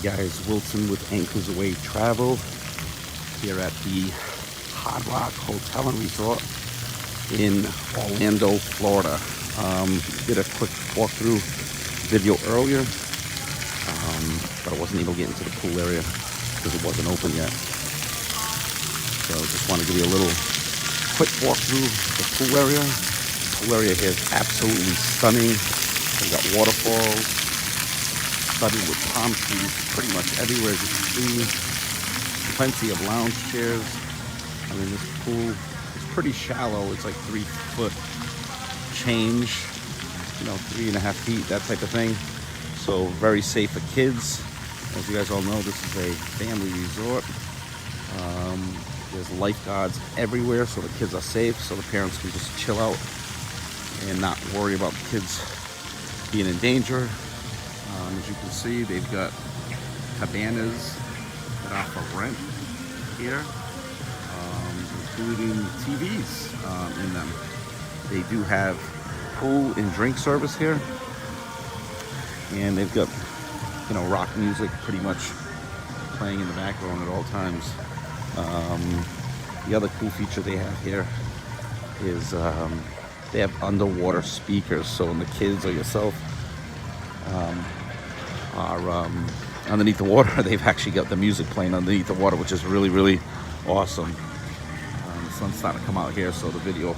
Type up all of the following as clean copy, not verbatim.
guys, Wilson with Anchors Away Travel here at the Hard Rock Hotel and Resort in Orlando, Florida. Did a quick walkthrough video earlier, but I wasn't able to get into the pool area because it wasn't open yet. So just want to give you a little quick walkthrough the pool area. The pool area here is absolutely stunning. We've got waterfalls, studded with palm trees pretty much everywhere, as you can see. Plenty of lounge chairs. I mean, this pool is pretty shallow. It's like 3 foot change, 3.5 feet, that type of thing. So very safe for kids. As you guys all know, this is a family resort. There's lifeguards everywhere, so the kids are safe, so the parents can just chill out and not worry about the kids being in danger. As you can see, they've got cabanas that are for rent here, including TVs in them. They do have pool and drink service here, and they've got rock music pretty much playing in the background at all times. The other cool feature they have here is they have underwater speakers, so when the kids or yourself are underneath the water, they've actually got the music playing underneath the water, which is really, really awesome. The sun's starting to come out here, so the video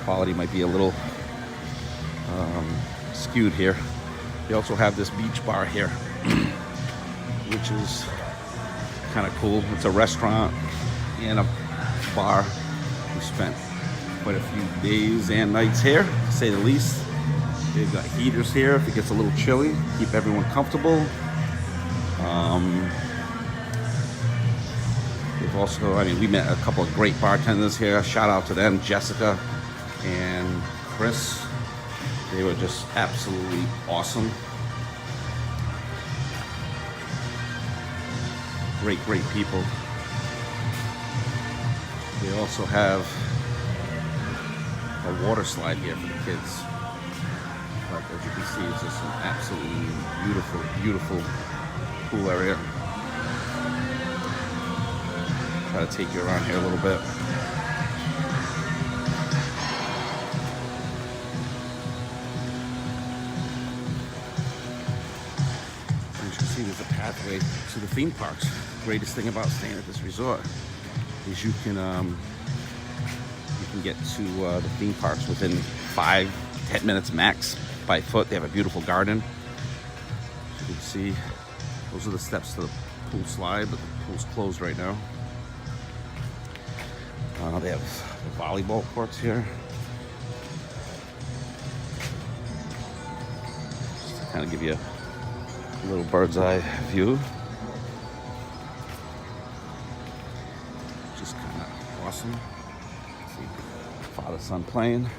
quality might be a little skewed here. They also have this beach bar here, which is kind of cool. It's a restaurant and a bar. We spent quite a few days and nights here, to say the least. They've got heaters here if it gets a little chilly, keep everyone comfortable. They've also, we met a couple of great bartenders here. Shout out to them, Jessica and Chris. They were just absolutely awesome. Great people. They also have a water slide here for the kids. But as you can see, it's just an absolutely beautiful pool area. Try to take you around here a little bit. As you can see, there's a pathway to the theme parks. The greatest thing about staying at this resort is you can get to the theme parks within 5-10 minutes max by foot. They have a beautiful garden. As you can see, those are the steps to the pool slide, but the pool's closed right now. They have the volleyball courts here. Just to kind of give you a little bird's eye view. Just kind of awesome. See father, son playing.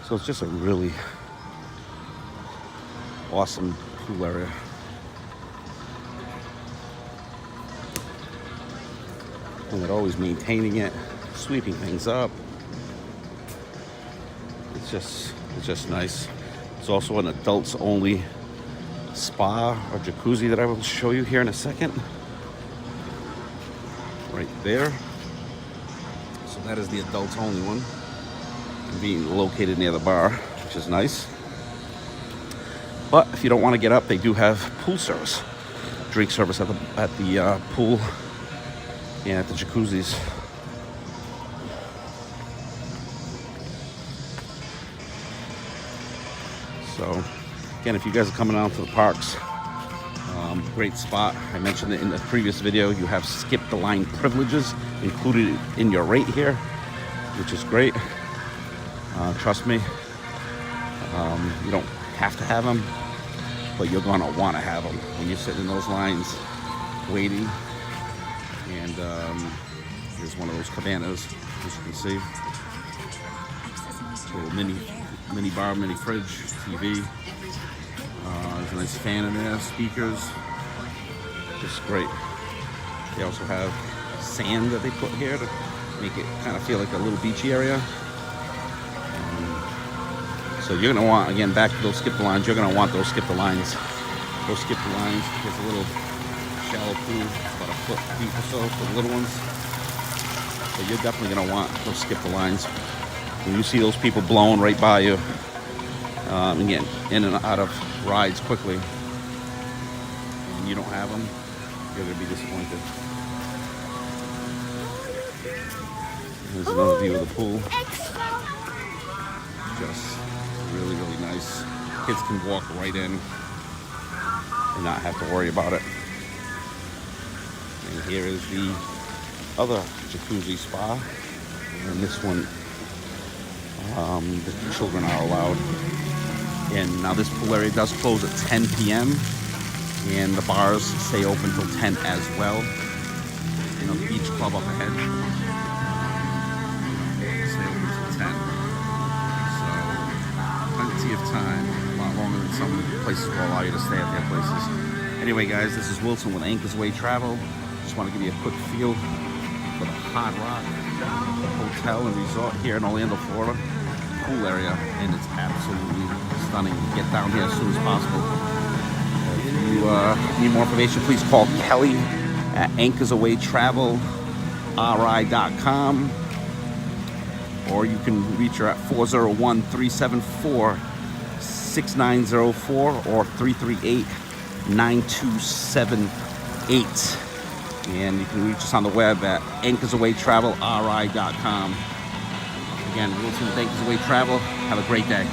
So it's just a really awesome pool area. And they're always maintaining it, sweeping things up. It's just nice. It's also an adults only spa or jacuzzi that I will show you here in a second. Right there. So that is the adults only one, being located near the bar, which is nice. But if you don't want to get up, they do have pool service, drink service at the pool and at the jacuzzis. So again, if you guys are coming out to the parks, great spot. I mentioned it in the previous video. You have skip the line privileges included in your rate here, which is great. Trust me, you don't have to have them, but you're gonna want to have them when you're sitting in those lines waiting. And here's one of those cabanas, as you can see. Little mini bar, mini fridge, TV. There's a nice fan in there, speakers. Just great. They also have sand that they put here to make it kind of feel like a little beachy area. So you're gonna want, again, back to those skip the lines, you're gonna want those skip the lines. Those skip the lines. There's a little shallow pool, about a foot deep or so for the little ones. So you're definitely gonna want those skip the lines. When you see those people blowing right by you, again, in and out of rides quickly, and you don't have them, you're gonna be disappointed. Here's another view of the pool. Just really, really nice. Kids can walk right in and not have to worry about it. And here is the other jacuzzi spa. And this one, the children are allowed in. Now this pool area does close at 10 p.m. and the bars stay open till 10 as well. You know, the beach club up ahead. Stay open till 10. So plenty of time, a lot longer than some places will allow you to stay at their places. Anyway guys, this is Wilson with Anchors Away Travel. Just want to give you a quick feel for the Hard Rock Hotel and Resort here in Orlando, Florida. Pool area, and it's absolutely stunning. Get down here as soon as possible. If you need more information, please call Kelly at anchorsawaytravelri.com, or you can reach her at 401-374-6904 or 338-9278. And you can reach us on the web at anchorsawaytravelri.com. Again, Wilson with Anchors Away Travel. Have a great day.